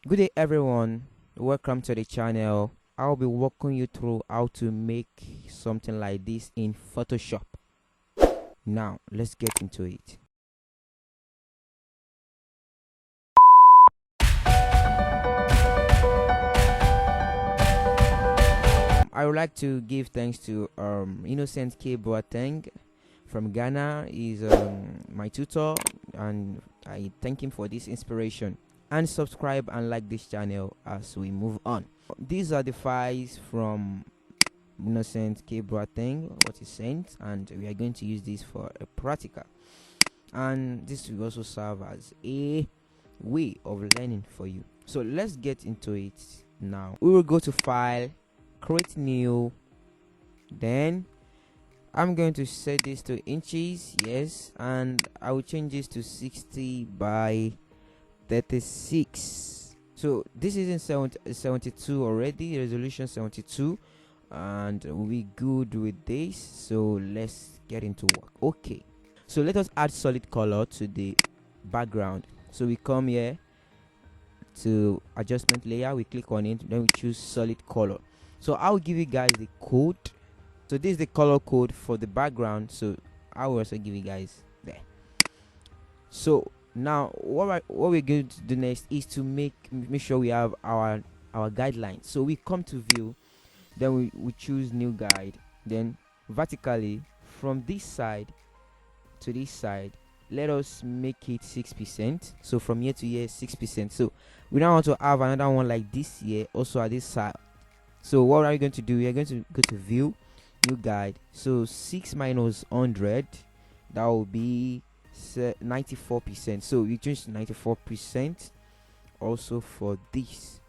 Good day everyone, welcome to the channel. I'll be walking you through how to make something like this in Photoshop. Now let's get into it. I would like to give thanks to Innocent Boateng from Ghana. He's my tutor and I thank him for this inspiration. And subscribe and like this channel as we move on. These are the files from Innocent Boateng, what he sent, and we are going to use this for a practical. And this will also serve as a way of learning for you. So let's get into it now. We will go to File, Create New, then I'm going to set this to inches, yes, and I will change this to 60 by 36. So this is in 72 already, resolution 72, and we good with this. So let's get into work. Okay, so let us add solid color to the background. So we come here to adjustment layer, we click on it, then we choose solid color. So I'll give you guys the code. So this is the color code for the background, so I will also give you guys there. So now what we're going to do next is to make sure we have our guidelines. So we come to view, then we choose new guide, then vertically from this side to this side, let us make it 6%. So from here to here 6%. So we now want to have another one like this here also at this side. So what are we going to do? We are going to go to view, new guide. So 6 minus 100, that will be 94%. So we change 94% also for this.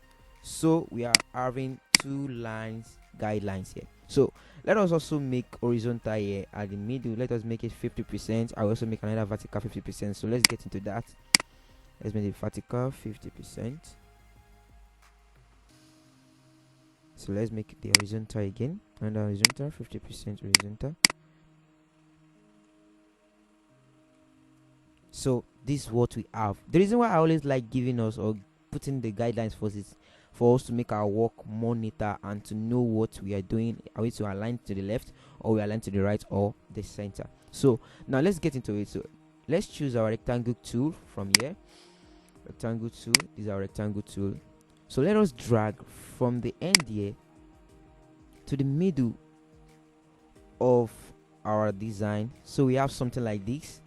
So we are having two lines guidelines here. So let us also make horizontal here at the middle. Let us make it 50%. I will also make another vertical 50%. So let's get into that. Let's make it vertical 50%. So let's make the horizontal again, and horizontal 50% horizontal. So this is what we have. The reason why I always like giving us or putting the guidelines for this, for us to make our work more neater and to know what we are doing. Are we to align to the left, or we align to the right, or the center? So now let's get into it. So let's choose our rectangle tool from here. Rectangle tool, this is our rectangle tool. So let us drag from the end here to the middle of our design. So we have something like this.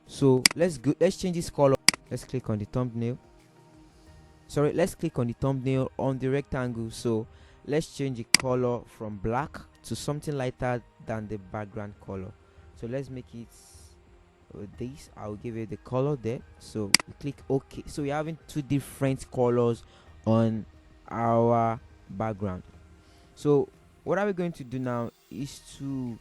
So let's change this color. Let's click on the thumbnail. Sorry, let's click on the thumbnail on the rectangle. So let's change the color from black to something lighter than the background color. So let's make it with this. I'll give it the color there. So we click OK. So we're having two different colors on our background. So what are we going to do now is to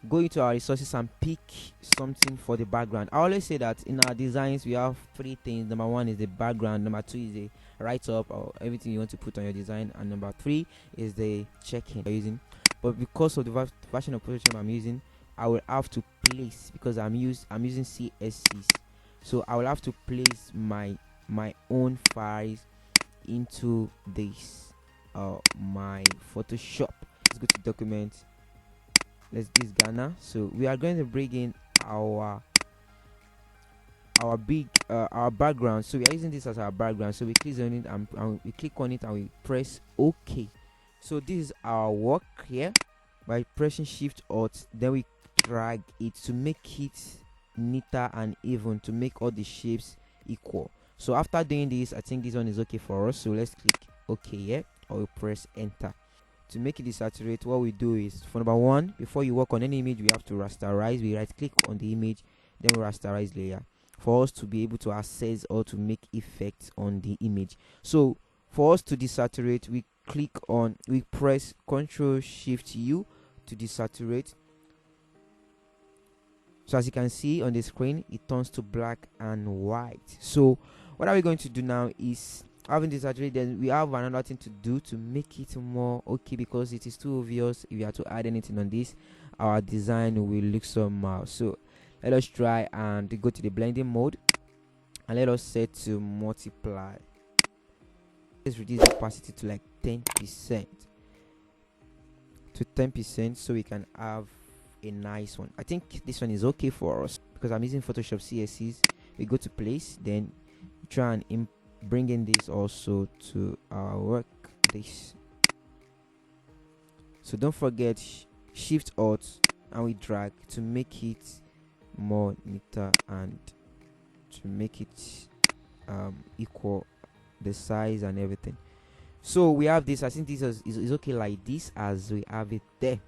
go into our resources and pick something for the background. I always say that in our designs we have three things. Number one is the background, number two is the write-up or everything you want to put on your design, and number three is the check-in you're using. But because of the version of Photoshop I'm using, I will have to place, because I'm using CSCs, so I will have to place my own files into this my Photoshop. Let's go to document. Let's this Ghana. So we are going to bring in our background. So we are using this as our background. So we click on it and we click on it and we press OK. So this is our work here. By pressing Shift Alt, then we drag it to make it neater and even, to make all the shapes equal. So after doing this, I think this one is okay for us. So let's click OK here, or we press Enter. To make it desaturate, what we do is, for number one, before you work on any image, we have to rasterize. We right click on the image, then we rasterize layer for us to be able to access or to make effects on the image. So for us to desaturate, we press Ctrl Shift U to desaturate. So as you can see on the screen, it turns to black and white. So what are we going to do now is, having desaturated, then we have another thing to do to make it more okay, because it is too obvious. If you have to add anything on this, our design will look somehow. So let us try and go to the blending mode, and let us set to multiply. let's reduce the opacity to like 10%, so we can have a nice one. I think this one is okay for us because I'm using Photoshop CSCs. We go to place, then try and bring in this also to our work. This, so don't forget Shift Alt and we drag to make it more neater and to make it equal the size and everything. So we have this. I think this is okay like this as we have it there.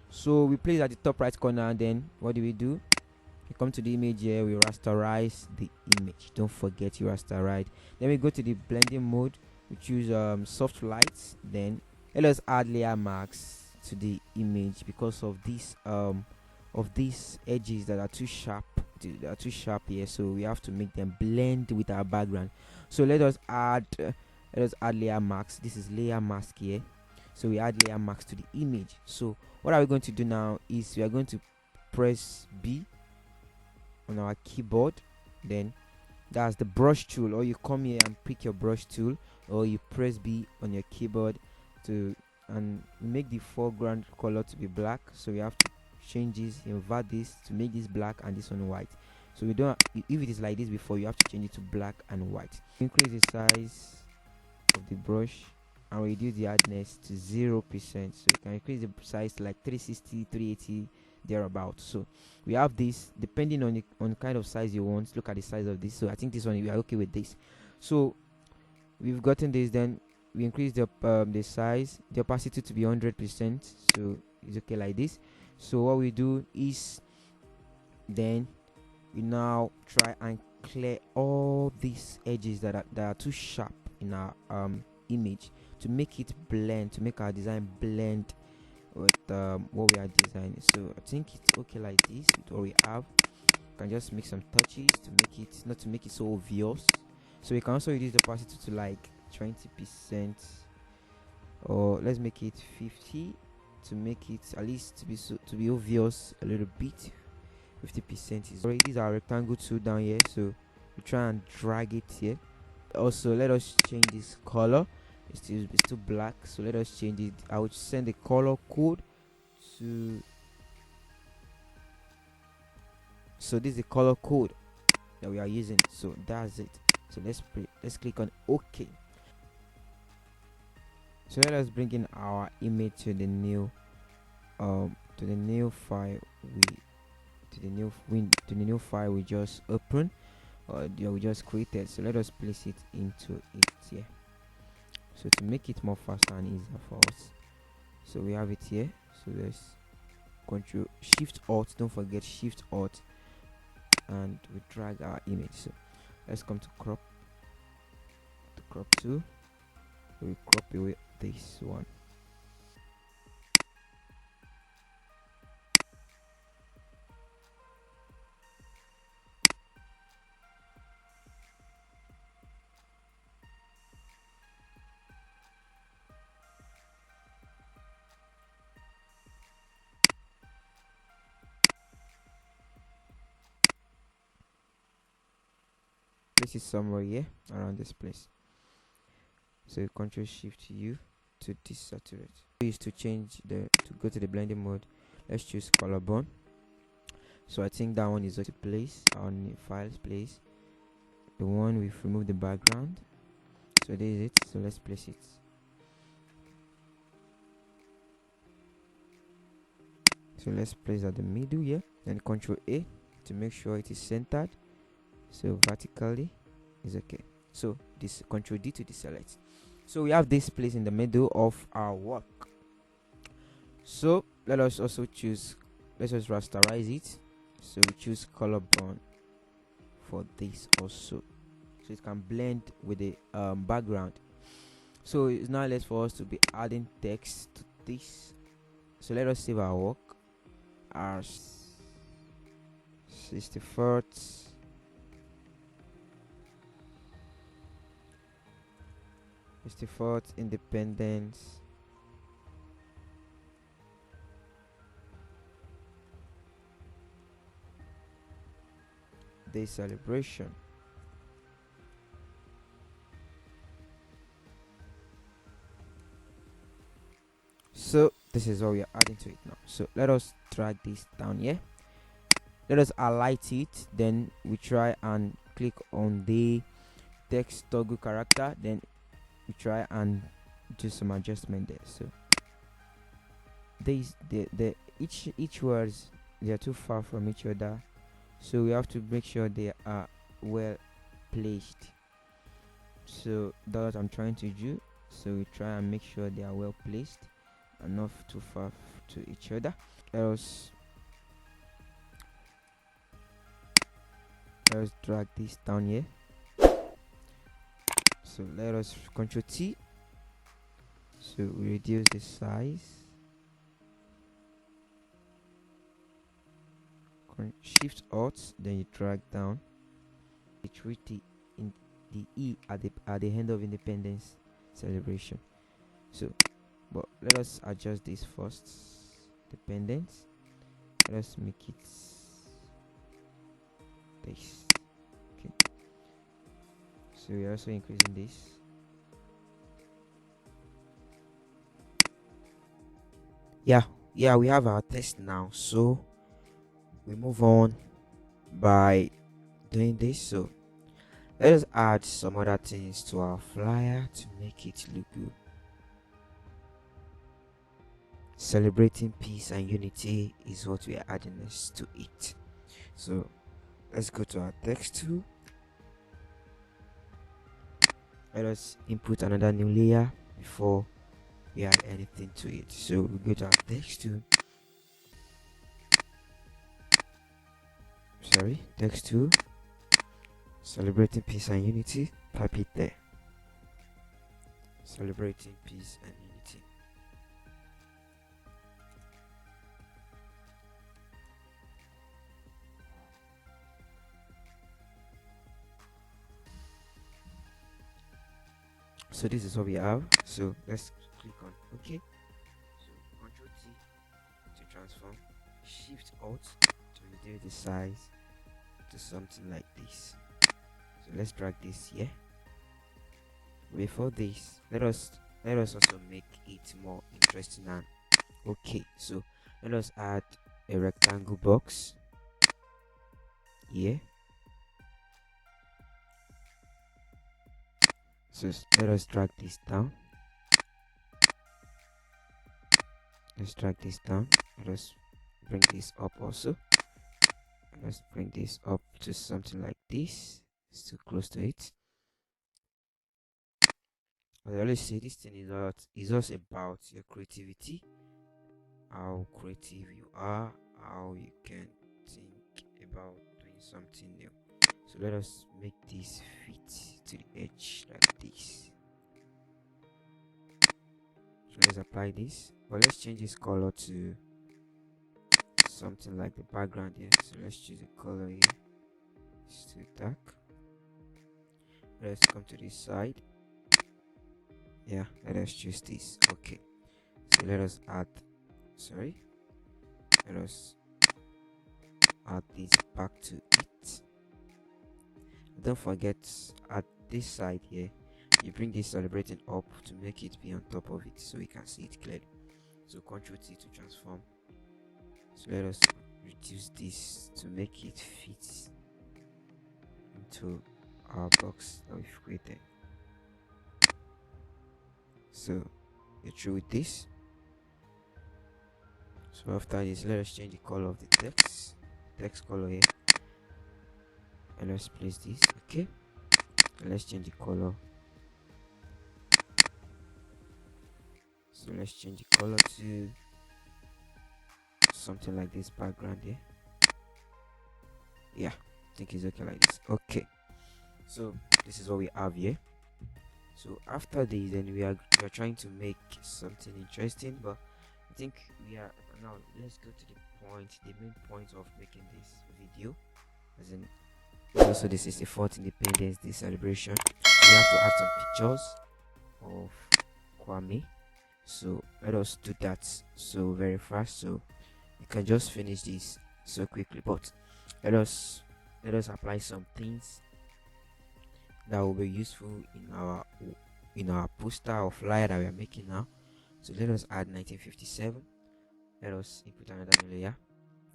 So we place at the top right corner, and then what do? We come to the image here, we rasterize the image. Don't forget you rasterize. Then we go to the blending mode, we choose soft lights, then let us add layer marks to the image because of these edges that are too sharp. They are too sharp here, so we have to make them blend with our background. So let us add layer marks. This is layer mask here, so we add layer marks to the image. So what are we going to do now is we are going to press B on our keyboard, then that's the brush tool, or you come here and pick your brush tool, or you press B on your keyboard and make the foreground color to be black. So we have to change this, invert this to make this black and this one white. So we don't, if it is like this before, you have to change it to black and white. Increase the size of the brush and reduce the hardness to 0%, so you can increase the size to like 360, 380 thereabout. So we have this depending on the kind of size you want. Look at the size of this. So I think this one we are okay with this. So we've gotten this, then we increase the size, the opacity to be 100%, so it's okay like this. So what we do is then we now try and clear all these edges that are too sharp in our image to make it blend, to make our design blend with what we are designing. So I think it's okay like this with what we have. You can just make some touches to make it, not to make it so obvious. So we can also reduce the opacity to like 20%, or let's make it 50 to make it at least to be obvious a little bit. 50% is already. These are rectangle tool down here, so we try and drag it here. Also, let us change this color. It's still black, so let us change it. I would send the color code to, so this is the color code that we are using, so that's it. So let's click on OK. So let us bring in our image to the new file we just opened, or we just created. So let us place it into it here, so to make it more faster and easier for us. So we have it here, so let's Control Shift Alt, don't forget Shift Alt, and we drag our image. So let's come to crop tool, we crop away this one. Place it somewhere here around this place. So Control Shift U to desaturate. We used to change to go to the blending mode. Let's choose color bond. So I think that one is okay to place on files place. The one we've removed the background. So this is it. So let's place it. So let's place at the middle here. Then Control A to make sure it is centered. So vertically is okay. So this Control D to deselect. So we have this place in the middle of our work. So let us also choose, let's just rasterize it. So we choose color bond for this also, so it can blend with the background. So it's now left for us to be adding text to this. So let us save our work as 64th Independence Day celebration. This is what we are adding to it now. So let us drag this down here. Let us highlight it. Then we try and click on the text toggle character. Then we try and do some adjustment there. So each words, they are too far from each other, so we have to make sure they are well placed. So that's what I'm trying to do. So we try and make sure they are well placed and not too far to each other. Let's drag this down here. So let us Ctrl T. So we reduce the size. Shift Alt, then you drag down. It reach the E at the end of Independence celebration. So, but let us adjust this first. Dependence. Let us make it this. Okay. So we are also increasing this. Yeah, we have our text now. So we move on by doing this. So let us add some other things to our flyer to make it look good. Celebrating peace and unity is what we are adding next to it. So let's go to our text tool. Let us input another new layer before we add anything to it. So we go to our text tool. Text tool, celebrating peace and unity, type it there. Celebrating peace and unity. So this is what we have. So let's click on OK. So Ctrl T to transform, Shift Alt to reduce the size to something like this. So let's drag this here. Before this, let us also make it more interesting and okay. So let us add a rectangle box here. So let us drag this down. Let's drag this down. Let us bring this up also. Let's bring this up to something like this. It's too close to it. But I always say this thing is also about your creativity, how creative you are, how you can think about doing something new. So let us make this fit to the edge like this. So let's apply this, but let's change this color to something like the background here. So let's choose a color here. It's too dark. Let's come to this side. Yeah, let us choose this. Okay, so let us add this back to it. Don't forget, at this side here, you bring this celebrating up to make it be on top of it so we can see it clearly. So Ctrl T to transform. So let us reduce this to make it fit into our box that we've created. So you're through with this. So after this, let us change the color of the text color here, and let's place this. Okay, and let's change the color. So let's change the color to something like this background here. Yeah, I think it's okay like this. Okay, so this is what we have here. So after this, then we are trying to make something interesting, but I think we are now. Let's go to the main point of making this video, as in also the 64th Independence Day celebration. We have to add some pictures of Kwame. So let us do that so very fast. So you can just finish this so quickly, but let us apply some things that will be useful in our poster or flyer that we are making now. So let us add 1957. Let us input another new layer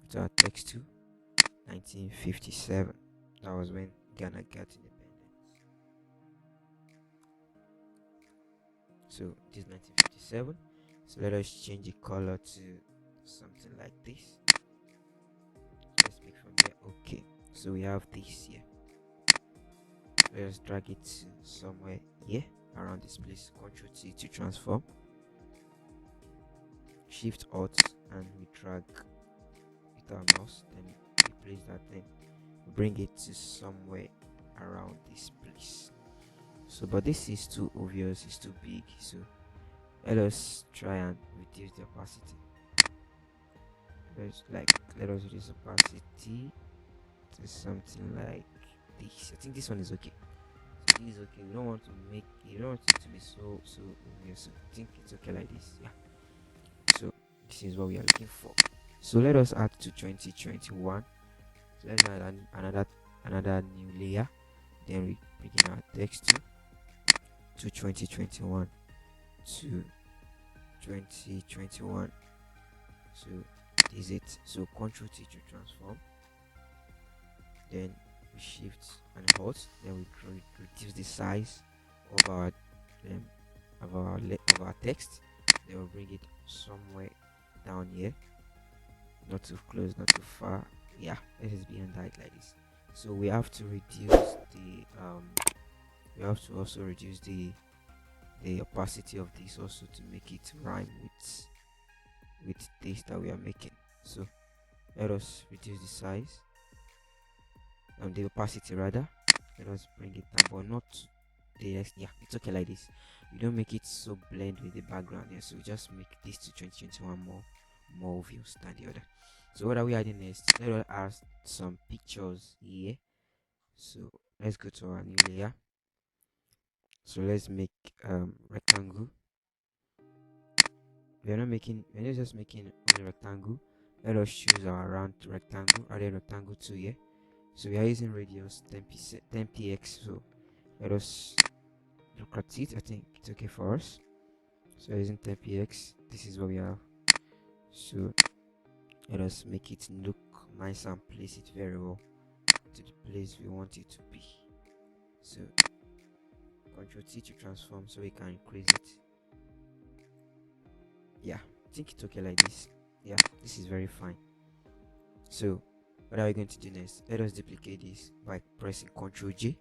to our text to 1957. That was when Ghana got independence. So this is 1957. So let us change the color to something like this. Let's make from here. Okay, so we have this here. Let us drag it to somewhere here around this place. Ctrl T to transform. Shift Alt and we drag with our mouse. Then we place that thing. Bring it to somewhere around this place. So, but this is too obvious. It's too big. So let us try and reduce the opacity. Let us reduce opacity to something like this. I think this one is okay. So this is okay. We don't want to make it. You don't want it to be so obvious. So I think it's okay like this. Yeah. So this is what we are looking for. So let us add to 2021. So let's add another new layer. Then we begin our text to 2021 to 2021. So this is it. So Ctrl T to transform. Then we shift and hold. Then we reduce the size of our text. Then we'll bring it somewhere down here. Not too close, not too far. Yeah, let us be under it like this. So we have to reduce the we have to also reduce the opacity of this also to make it rhyme with this that we are making. So let us reduce the size and the opacity rather. Let us bring it down, but not the next. Yeah, it's okay like this. We don't make it so blend with the background here, so we just make this to 2021 more obvious than the other. So what are we adding next? Let us add some pictures here. So let's go to our new layer. So let's make rectangle. We're not just making only rectangle. Let us choose our round rectangle, add a rectangle 2 here. So we are using radius 10px. So let us look at it. I think it's okay for us. So using 10px, this is what we have. So let us make it look nice and place it very well to the place we want it to be. So Ctrl T to transform so we can increase it. Yeah, I think it's okay like this. Yeah, this is very fine. So what are we going to do next? Let us duplicate this by pressing Ctrl J.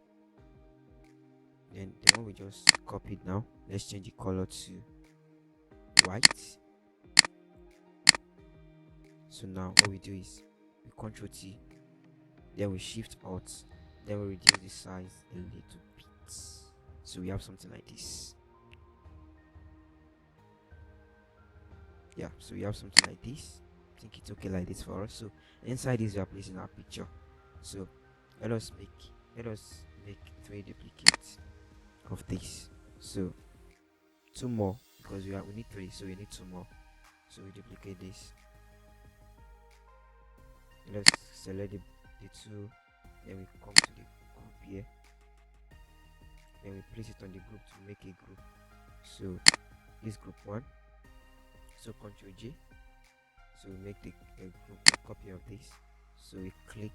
Then the one we just copied now, let's change the color to white. So now what we do is we Ctrl T, then we Shift Alt, then we reduce the size a little bit. So we have something like this. Yeah, so we have something like this. I think it's okay like this for us. So inside this we are placing our picture. So let us make 3 duplicates of this. So 2 more because we need 3, so we need 2 more. So we duplicate this. Let's select the 2, then we come to the group here, then we place it on the group to make a group. So this group 1. So Ctrl J. So we make a copy of this. So we click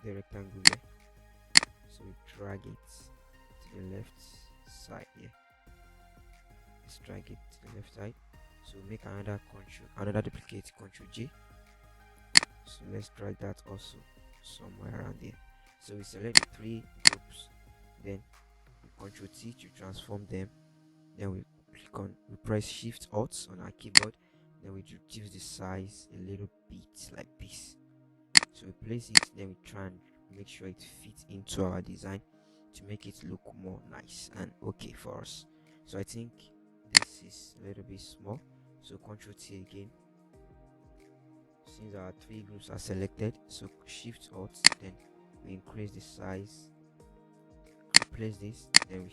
the rectangle here. So we drag it to the left side here. Let's drag it to the left side. So we make another duplicate, Ctrl J. So let's drag that also somewhere around there. So we select the 3 groups, then we Ctrl T to transform them. Then we press Shift Alt on our keyboard. Then we reduce the size a little bit like this. So we place it, then we try and make sure it fits into our design to make it look more nice and okay for us. So I think this is a little bit small. So Ctrl T again. Since our 3 groups are selected, so Shift Alt, then we increase the size, replace this, then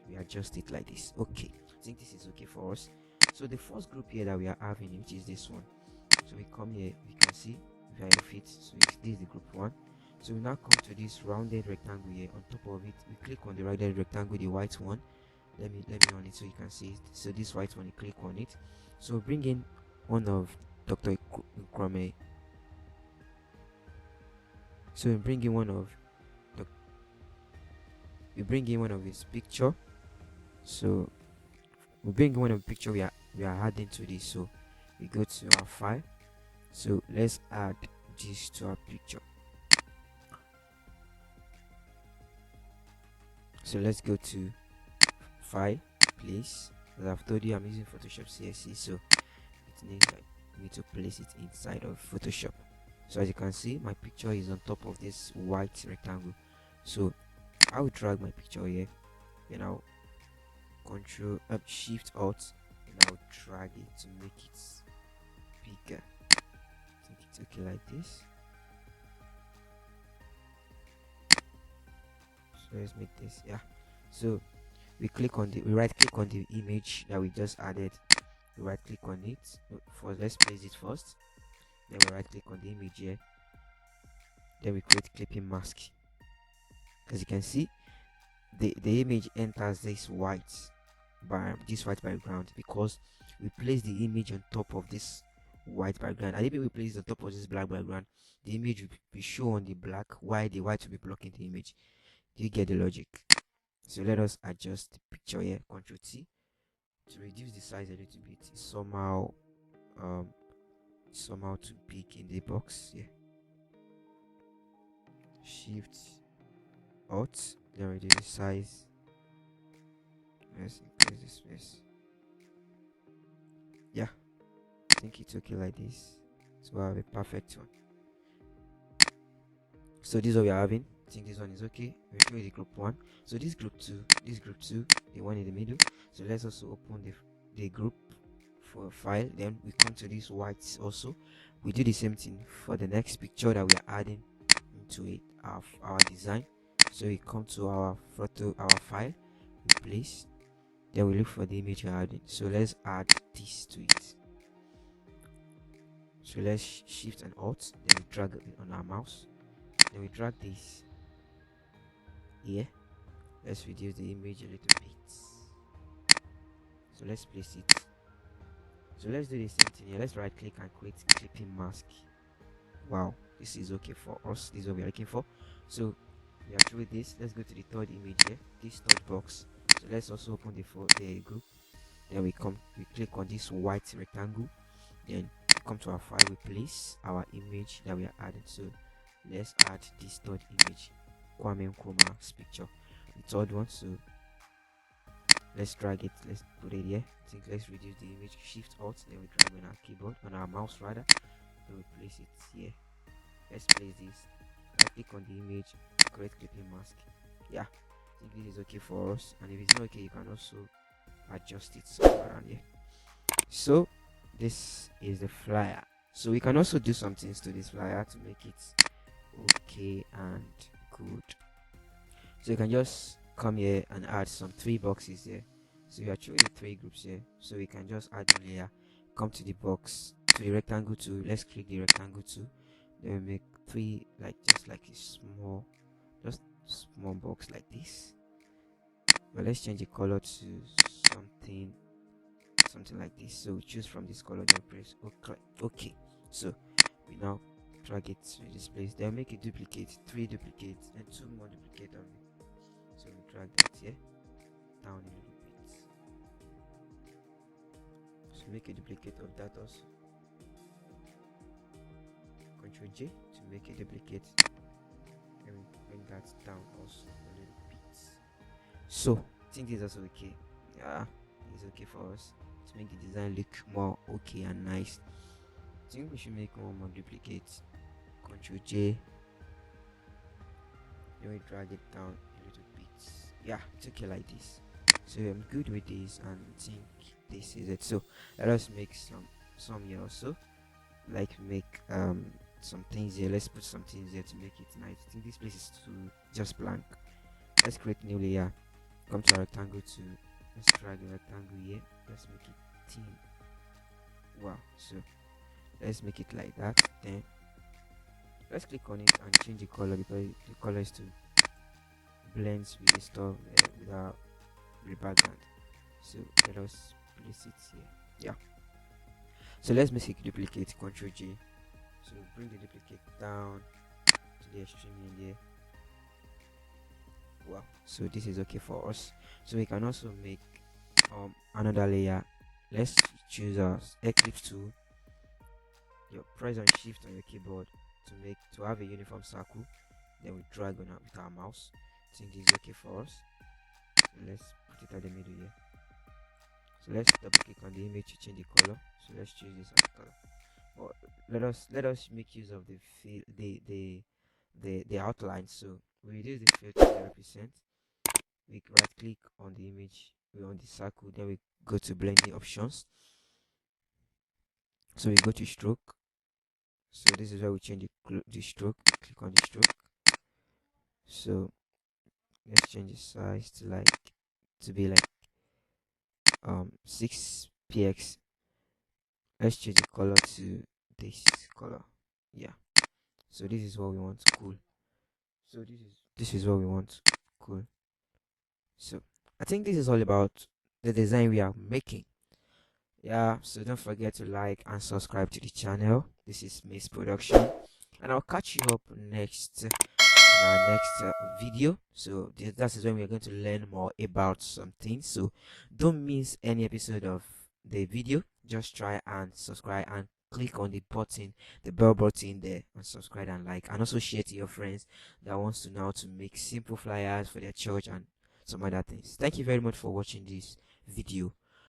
we adjust it like this. Okay, I think this is okay for us. So the first group here that we are having, which is this one, so we come here, we can see very fit. So this is the group 1. So we now come to this rounded rectangle here. On top of it, we click on the rounded rectangle, the white one, let me on it so you can see it. So this white one, you click on it. So bring in one of Dr. Kwame. So we bring in one of his picture. So we bring in one of the picture we are adding to this. So we go to our file. So let's add this to our picture. So let's go to file, place. As I've told you, I'm using Photoshop CSC, so it means I need to place it inside of Photoshop. So as you can see, my picture is on top of this white rectangle. So I will drag my picture here, and I'll Control Shift Alt, and I'll drag it to make it bigger. I think it's okay like this. So let's make this, yeah. So we right click on the image that we just added. We right click on it. Let's place it first. Then we right click on the image here. Then we create clipping mask. As you can see, the image enters this white background because we place the image on top of this white background. And if we place it on top of this black background, the image will be shown on the black while the white will be blocking the image. Do you get the logic? So let us adjust the picture here. Ctrl T to reduce the size a little bit. It's somehow too big in the box. Yeah. Shift Alt, then reduce the size. Let's increase the space. Yeah, I think it's okay like this. So I have a perfect one. So this is what we are having. I think this one is okay. We'll show you the group 1. So this group 2, the one in the middle. So let's also open the group for a file. Then we come to these whites also. We do the same thing for the next picture that we are adding into it, our design. So we come to our file, we place, then we look for the image we're adding. So let's add this to it. So let's Shift and Alt, then we drag it on our mouse. Then we drag this here. Let's reduce the image a little bit. So let's place it. So let's do the same thing here. Let's right click and create clipping mask. Wow, this is okay for us. This is what we are looking for. So we are through this. Let's go to the third image here, this third box. So let's also open the group. Then we click on this white rectangle. Then we come to our file, we place our image that we are adding. So let's add this third image, Kwame Nkrumah's picture, the third one. So let's drag it, let's put it here. I think let's reduce the image, Shift Alt, then we drag on our keyboard, on our mouse rather, then we place it here. Let's place this. I click on the image, create clipping mask. Yeah, I think this is okay for us, and if it's not okay, you can also adjust it somewhere around here. So this is the flyer. So we can also do some things to this flyer to make it okay and good. So you can just come here and add some 3 boxes here. So you are showing 3 groups here. So we can just add a layer, come to the box, to the rectangle tool. Let's click the rectangle tool. Then we make 3, just like a small box like this. But let's change the color to something like this. So choose from this color, then press okay. So we now drag it to this place. Then make a duplicate, 3 duplicates, and 2 more duplicates of it. So we drag that here down a little bit. So make a duplicate of that also. Ctrl J to make a duplicate, and bring that down also a little bit. So I think this is also okay. Yeah, it's okay for us to make the design look more okay and nice. I think we should make one more duplicate. Ctrl J, then we drag it down a little bit. Yeah, it's okay like this. So I'm good with this, and I think this is it. So let us make some here also, like make some things here. Let's put some things here to make it nice. I think this place is just blank. Let's create new layer. Come to our rectangle to let's drag the rectangle here. Let's make it thin. Wow, so let's make it like that. Then let's click on it and change the color, because the color is to blend with the stuff with our the background. So let us place it here. Yeah. So let's make a duplicate. Ctrl J. So bring the duplicate down to the extreme in there. Wow. So this is okay for us. So we can also make another layer. Let's choose our Eclipse tool. You press on Shift on your keyboard to have a uniform circle. Then we drag on with our mouse. I think this is okay for us. Let's put it at the middle here. So let's double click on the image to change the color. So let's choose this as color. But let us make use of the outline. So we reduce the fill to 0%. We right click on the image, we on the circle, then we go to blending options. So we go to stroke. So this is where we change the stroke. Click on the stroke. So let's change the size to be like 6 px. Let's change the color to this color. Yeah. So this is what we want. Cool. So this is what we want. Cool. So I think this is all about the design we are making. Yeah, so don't forget to like and subscribe to the channel. This is Miss Production, and I'll catch you up next in our next video. So that is when we're going to learn more about something. So don't miss any episode of the video. Just try and subscribe and click on the button, the bell button there, and subscribe and like, and also share to your friends that wants to know how to make simple flyers for their church and some other things. Thank you very much for watching this video.